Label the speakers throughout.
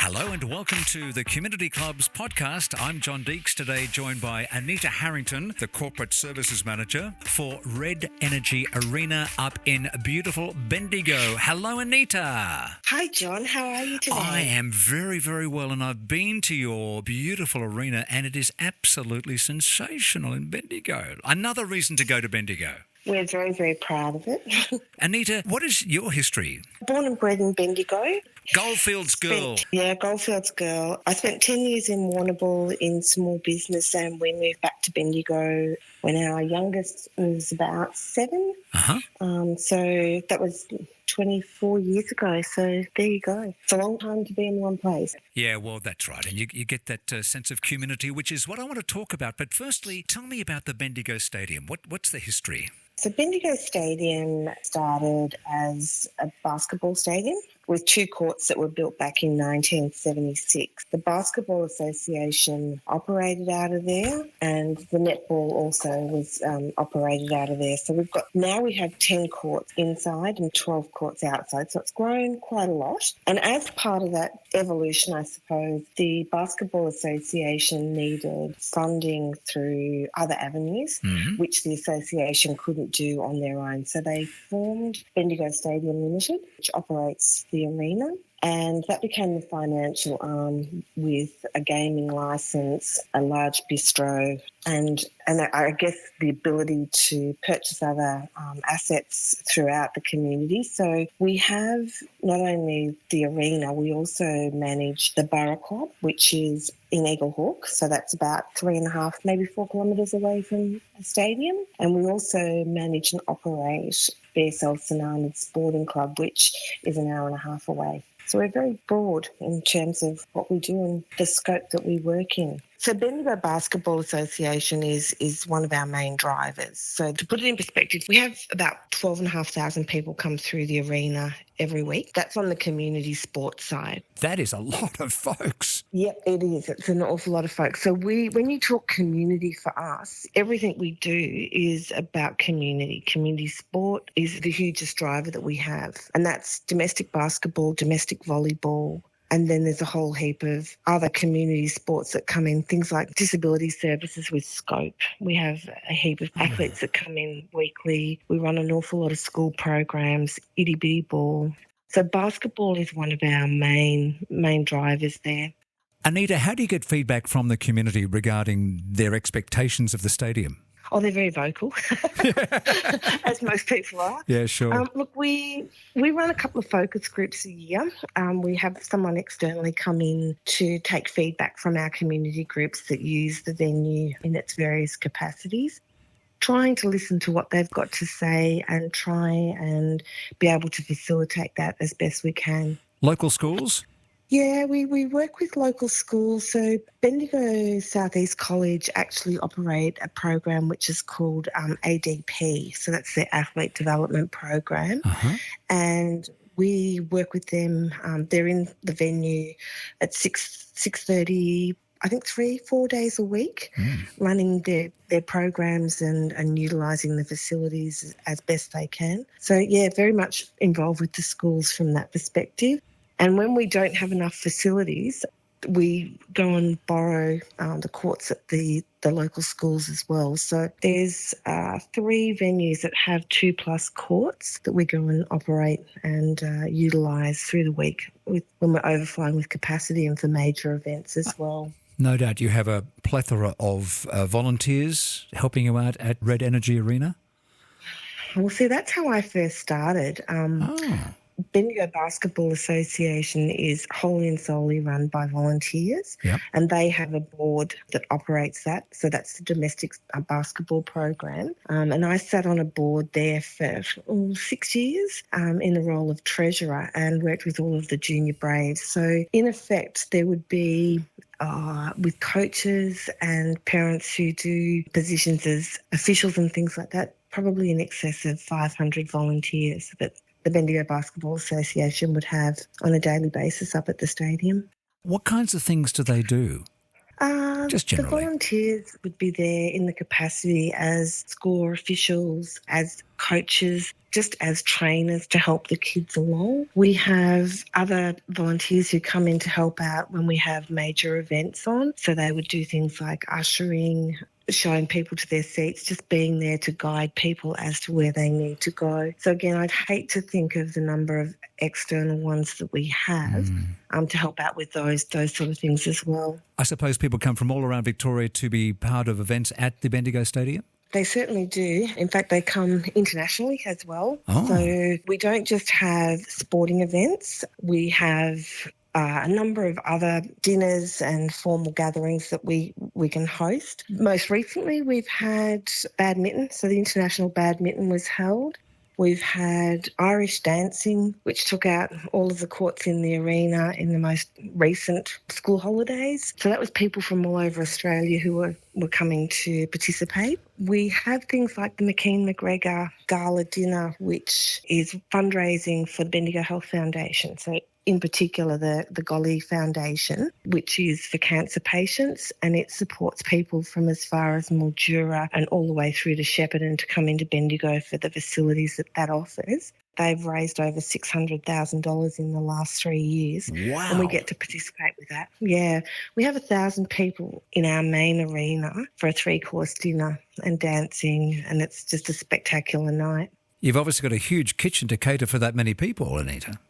Speaker 1: Hello and welcome to the Community Club's podcast. I'm John Deeks, today joined by Anita Harrington, the Corporate Services Manager for Red Energy Arena up in beautiful Bendigo. Hello, Anita.
Speaker 2: Hi, John. How are you today?
Speaker 1: I am very, very well, and I've been to your beautiful arena, and it is absolutely sensational in Bendigo. Another reason to go to Bendigo.
Speaker 2: We're very, very proud of it.
Speaker 1: Anita, what is your history?
Speaker 2: Born and bred in Bendigo.
Speaker 1: Goldfields girl.
Speaker 2: Goldfields girl. I spent 10 years in Warrnambool in small business, and we moved back to Bendigo when our youngest was about 7. So that was 24 years ago. So there you go. It's a long time to be in one place.
Speaker 1: Yeah, well, that's right. And you get that sense of community, which is what I want to talk about. But firstly, tell me about the Bendigo Stadium. What's the history?
Speaker 2: So Bendigo Stadium started as a basketball stadium with 2 courts that were built back in 1976. The Basketball Association operated out of there, and the netball also was operated out of there. So we have 10 courts inside and 12 courts outside. So it's grown quite a lot. And as part of that evolution, I suppose, the Basketball Association needed funding through other avenues, which the association couldn't do on their own. So they formed Bendigo Stadium Limited, which operates the arena, and that became the financial arm with a gaming licence, a large bistro, and I guess the ability to purchase other assets throughout the community. So we have not only the arena, we also manage the Borough Club, which is in Eaglehawk. So that's about 3.5, maybe 4 kilometres away from the stadium. And we also manage and operate BSL St Arnaud's Sporting Club, which is an hour and a half away. So we're very broad in terms of what we do and the scope that we work in. So Bendigo Basketball Association is one of our main drivers. So to put it in perspective, we have about 12,500 people come through the arena every week. That's on the community sports side.
Speaker 1: That is a lot of folks.
Speaker 2: Yep, it is. It's an awful lot of folks. So when you talk community for us, everything we do is about community. Community sport is the hugest driver that we have, and that's domestic basketball, domestic volleyball. And then there's a whole heap of other community sports that come in, things like disability services with Scope. We have a heap of athletes that come in weekly. We run an awful lot of school programs, itty bitty ball. So basketball is one of our main drivers there.
Speaker 1: Anita, how do you get feedback from the community regarding their expectations of the stadium?
Speaker 2: Oh, they're very vocal, as most people are.
Speaker 1: Yeah, sure.
Speaker 2: Look, we run a couple of focus groups a year. We have someone externally come in to take feedback from our community groups that use the venue in its various capacities, trying to listen to what they've got to say and try and be able to facilitate that as best we can.
Speaker 1: Local schools?
Speaker 2: Yeah, we work with local schools. So Bendigo Southeast College actually operate a program which is called ADP. So that's their Athlete Development Program. And we work with them. They're in the venue at 6:30, I think 3-4 days a week, running their programs and utilising the facilities as best they can. So, yeah, very much involved with the schools from that perspective. And when we don't have enough facilities, we go and borrow the courts at the local schools as well. So there's 3 venues that have 2+ courts that we go and operate and utilise through the week when we're overflowing with capacity and for major events as well.
Speaker 1: No doubt you have a plethora of volunteers helping you out at Red Energy Arena.
Speaker 2: Well, see, that's how I first started. Bendigo Basketball Association is wholly and solely run by volunteers, and they have a board that operates that. So that's the domestic basketball program. And I sat on a board there for 6 years in the role of treasurer and worked with all of the junior Braves. So in effect, there would be with coaches and parents who do positions as officials and things like that, probably in excess of 500 volunteers that the Bendigo Basketball Association would have on a daily basis up at the stadium.
Speaker 1: What kinds of things do they do? Just
Speaker 2: The
Speaker 1: generally.
Speaker 2: volunteers would be there in the capacity as score officials, as coaches, just as trainers to help the kids along. We have other volunteers who come in to help out when we have major events on. So they would do things like ushering, showing people to their seats, just being there to guide people as to where they need to go. So again, I'd hate to think of the number of external ones that we have to help out with those sort of things as well.
Speaker 1: I suppose people come from all around Victoria to be part of events at the Bendigo Stadium?
Speaker 2: They certainly do. In fact, they come internationally as well.
Speaker 1: Oh.
Speaker 2: So we don't just have sporting events. We have a number of other dinners and formal gatherings that we can host. Most recently, we've had badminton. So the International Badminton was held. We've had Irish dancing, which took out all of the courts in the arena in the most recent school holidays. So that was people from all over Australia who were coming to participate. We have things like the McKean-McGregor Gala Dinner, which is fundraising for the Bendigo Health Foundation. So in particular, the Golly Foundation, which is for cancer patients, and it supports people from as far as Mildura and all the way through to Shepparton to come into Bendigo for the facilities that offers. They've raised over $600,000 in the last 3 years.
Speaker 1: Wow.
Speaker 2: And we get to participate with that. Yeah. We have 1,000 people in our main arena for a 3-course dinner and dancing, and it's just a spectacular night.
Speaker 1: You've obviously got a huge kitchen to cater for that many people, Anita.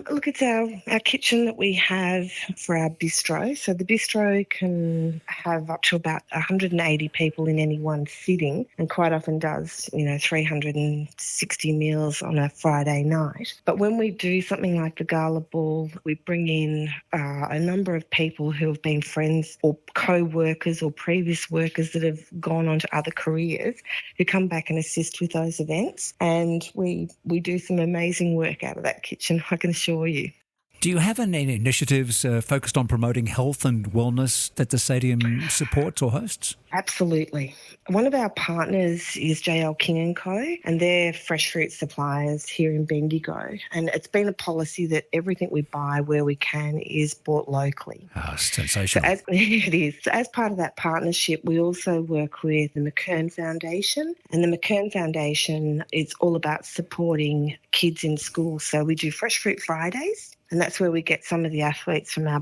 Speaker 2: Look, it's our kitchen that we have for our bistro. So the bistro can have up to about 180 people in any one sitting, and quite often does, 360 meals on a Friday night. But when we do something like the gala ball, we bring in a number of people who have been friends or co-workers or previous workers that have gone on to other careers who come back and assist with those events. And we do some amazing work out of that kitchen, I can assure you.
Speaker 1: Do you have any initiatives focused on promoting health and wellness that the stadium supports or hosts?
Speaker 2: Absolutely. One of our partners is JL King & Co, and they're fresh fruit suppliers here in Bendigo. And it's been a policy that everything we buy where we can is bought locally.
Speaker 1: Oh, sensational.
Speaker 2: It is. So as part of that partnership, we also work with the McKern Foundation. And the McKern Foundation is all about supporting kids in school. So we do Fresh Fruit Fridays. And that's where we get some of the athletes from our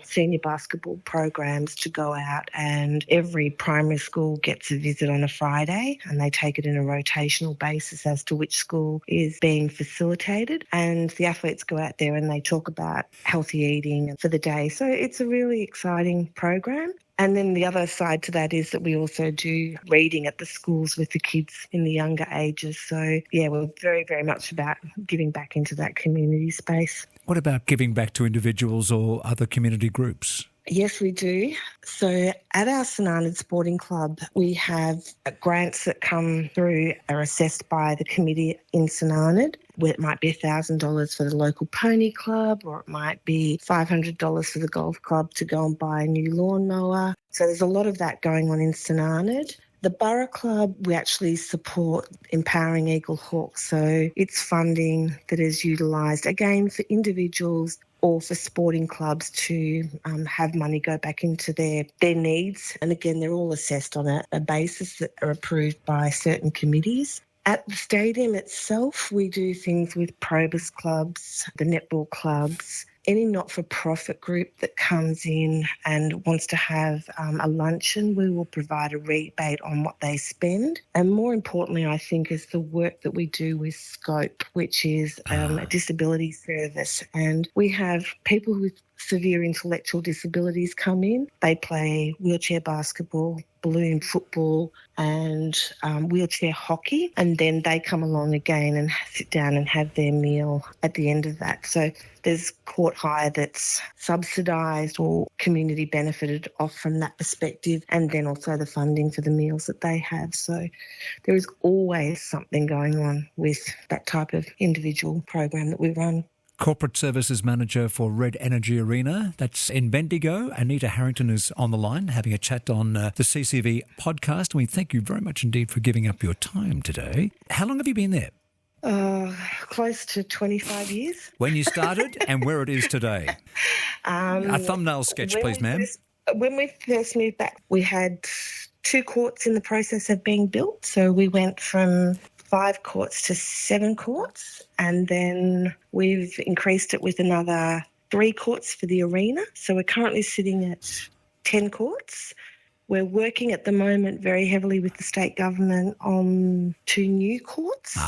Speaker 2: senior basketball programs to go out, and every primary school gets a visit on a Friday, and they take it in a rotational basis as to which school is being facilitated. And the athletes go out there and they talk about healthy eating for the day. So it's a really exciting program. And then the other side to that is that we also do reading at the schools with the kids in the younger ages. So, yeah, we're very, very much about giving back into that community space.
Speaker 1: What about giving back to individuals or other community groups?
Speaker 2: Yes, we do. So at our St Arnaud Sporting Club, we have grants that come through, are assessed by the committee in St Arnaud, where it might be $1,000 for the local pony club, or it might be $500 for the golf club to go and buy a new lawnmower. So there's a lot of that going on in St Arnaud. The Borough Club, we actually support Empowering Eagle Hawk. So it's funding that is utilised, again, for individuals or for sporting clubs to have money go back into their needs. And again, they're all assessed on a basis that are approved by certain committees. At the stadium itself, we do things with Probus clubs, the netball clubs, any not-for-profit group that comes in and wants to have a luncheon, we will provide a rebate on what they spend. And more importantly, I think, is the work that we do with Scope, which is a disability service. And we have people with severe intellectual disabilities come in. They play wheelchair basketball, balloon football and wheelchair hockey, and then they come along again and sit down and have their meal at the end of that. So there's court hire that's subsidised or community benefited off from that perspective, and then also the funding for the meals that they have. So there is always something going on with that type of individual program that we run.
Speaker 1: Corporate Services Manager for Red Energy Arena. That's in Bendigo. Anita Harrington is on the line having a chat on the CCV podcast. We thank you very much indeed for giving up your time today. How long have you been there?
Speaker 2: Close to 25 years.
Speaker 1: When you started and where it is today. A thumbnail sketch, please, ma'am.
Speaker 2: When we first moved back, we had 2 courts in the process of being built. So we went from 5 courts to 7 courts, and then we've increased it with another 3 courts for the arena. So we're currently sitting at 10 courts. We're working at the moment very heavily with the state government on 2 new courts.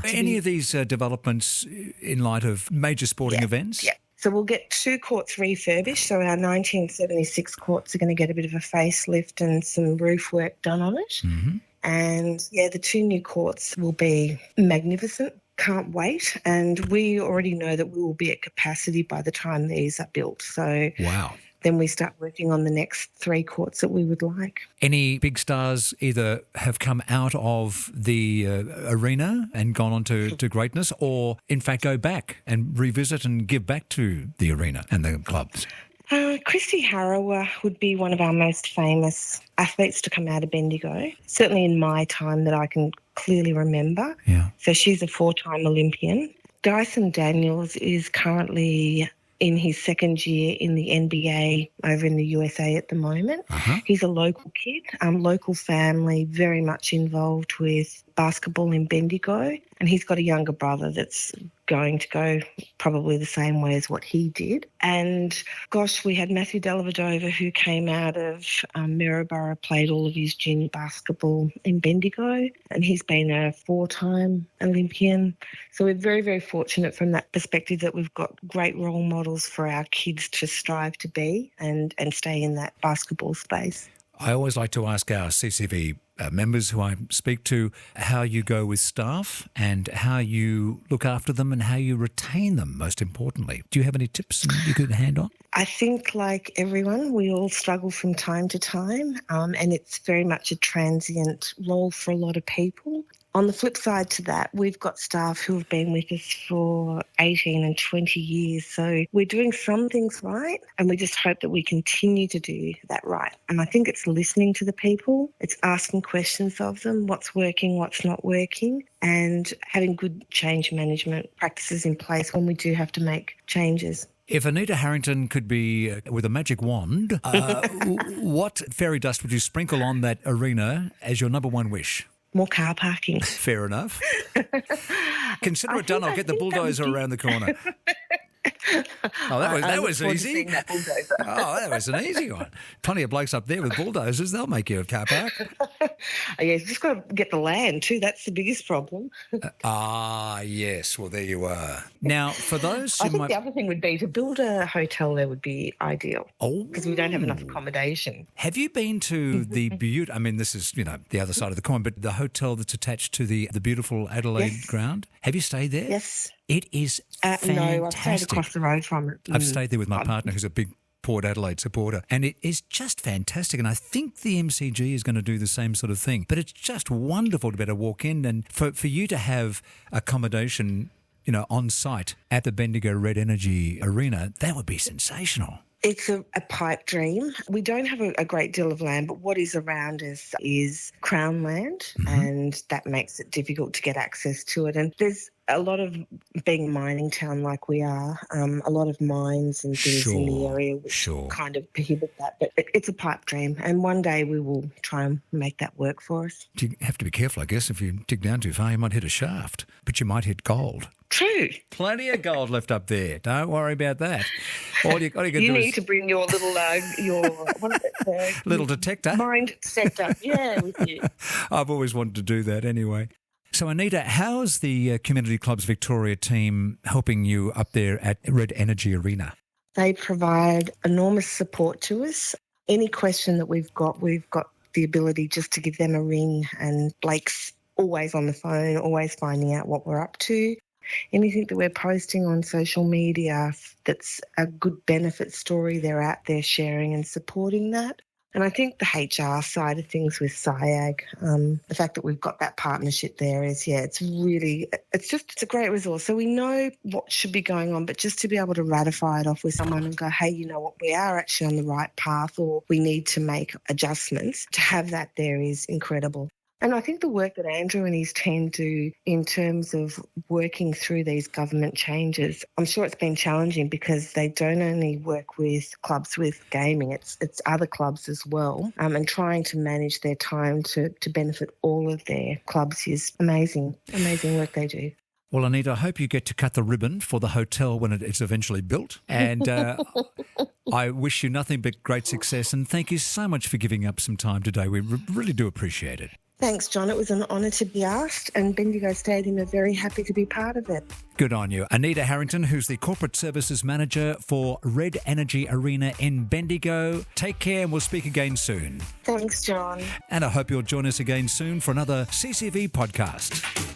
Speaker 1: Any of these developments in light of major sporting events?
Speaker 2: Yeah. So we'll get 2 courts refurbished. So our 1976 courts are going to get a bit of a facelift and some roof work done on it.
Speaker 1: Mm-hmm.
Speaker 2: And, the 2 new courts will be magnificent. Can't wait. And we already know that we will be at capacity by the time these are built. So
Speaker 1: wow.
Speaker 2: Then we start working on the next 3 courts that we would like.
Speaker 1: Any big stars either have come out of the arena and gone on to greatness, or in fact go back and revisit and give back to the arena and the clubs?
Speaker 2: Christy Harrower would be one of our most famous athletes to come out of Bendigo, certainly in my time that I can clearly remember.
Speaker 1: Yeah.
Speaker 2: So she's a 4-time Olympian. Dyson Daniels is currently in his 2nd year in the NBA over in the USA at the moment.
Speaker 1: Uh-huh.
Speaker 2: He's a local kid, local family, very much involved with basketball in Bendigo, and he's got a younger brother that's going to go probably the same way as what he did. And gosh, we had Matthew Dellavedova, who came out of Maryborough, played all of his junior basketball in Bendigo, and he's been a 4-time Olympian. So we're very, very fortunate from that perspective that we've got great role models for our kids to strive to be and stay in that basketball space.
Speaker 1: I always like to ask our CCV members who I speak to how you go with staff and how you look after them and how you retain them, most importantly. Do you have any tips you could hand on?
Speaker 2: I think, like everyone, we all struggle from time to time, and it's very much a transient role for a lot of people. On the flip side to that, we've got staff who have been with us for 18 and 20 years. So we're doing some things right, and we just hope that we continue to do that right. And I think it's listening to the people, it's asking questions of them, what's working, what's not working, and having good change management practices in place when we do have to make changes.
Speaker 1: If Anita Harrington could be with a magic wand, what fairy dust would you sprinkle on that arena as your number one wish?
Speaker 2: More car parking.
Speaker 1: Fair enough. Consider it done. I'll get the bulldozer around the corner. Oh, that was easy.
Speaker 2: That bulldozer.
Speaker 1: Oh, that was an easy one. Plenty of blokes up there with bulldozers. They'll make you a car park.
Speaker 2: You've just got to get the land too. That's the biggest problem.
Speaker 1: Yes. Well, there you are. Now, for those who
Speaker 2: I think the other thing would be to build a hotel there would be ideal.
Speaker 1: Oh.
Speaker 2: Because we don't have enough accommodation.
Speaker 1: Have you been to the I mean, this is, the other side of the coin, but the hotel that's attached to the beautiful Adelaide ground? Have you stayed there?
Speaker 2: Yes.
Speaker 1: It is fantastic.
Speaker 2: No, I've stayed across the road from it.
Speaker 1: I've stayed there with my partner, who's a big Port Adelaide supporter, and it is just fantastic. And I think the MCG is going to do the same sort of thing. But it's just wonderful to be able to walk in and for you to have accommodation, on site at the Bendigo Red Energy Arena. That would be sensational.
Speaker 2: It's a pipe dream. We don't have a great deal of land, but what is around us is Crown land, and that makes it difficult to get access to it. And there's a lot of, being a mining town like we are, a lot of mines and things in the area which kind of prohibit that. But it's a pipe dream, and one day we will try and make that work for us.
Speaker 1: You have to be careful, I guess. If you dig down too far, you might hit a shaft, but you might hit gold.
Speaker 2: True.
Speaker 1: Plenty of gold left up there. Don't worry about that. All you can
Speaker 2: you
Speaker 1: do
Speaker 2: need
Speaker 1: is
Speaker 2: to bring your little what is it?
Speaker 1: Little detector.
Speaker 2: Mind detector. Yeah, with you.
Speaker 1: I've always wanted to do that anyway. So, Anita, how's the Community Clubs Victoria team helping you up there at Red Energy Arena?
Speaker 2: They provide enormous support to us. Any question that we've got the ability just to give them a ring, and Blake's always on the phone, always finding out what we're up to. Anything that we're posting on social media that's a good benefit story, they're out there sharing and supporting that. And I think the HR side of things with SIAG, the fact that we've got that partnership there is, it's a great resource. So we know what should be going on, but just to be able to ratify it off with someone and go, hey, you know what, we are actually on the right path, or we need to make adjustments, to have that there is incredible. And I think the work that Andrew and his team do in terms of working through these government changes, I'm sure it's been challenging because they don't only work with clubs with gaming, it's other clubs as well. And trying to manage their time to benefit all of their clubs is amazing work they do.
Speaker 1: Well, Anita, I hope you get to cut the ribbon for the hotel when it is eventually built. And I wish you nothing but great success. And thank you so much for giving up some time today. We really do appreciate it.
Speaker 2: Thanks, John. It was an honour to be asked, and Bendigo Stadium are very happy to be part of it.
Speaker 1: Good on you. Anita Harrington, who's the Corporate Services Manager for Red Energy Arena in Bendigo. Take care and we'll speak again soon.
Speaker 2: Thanks, John.
Speaker 1: And I hope you'll join us again soon for another CCV podcast.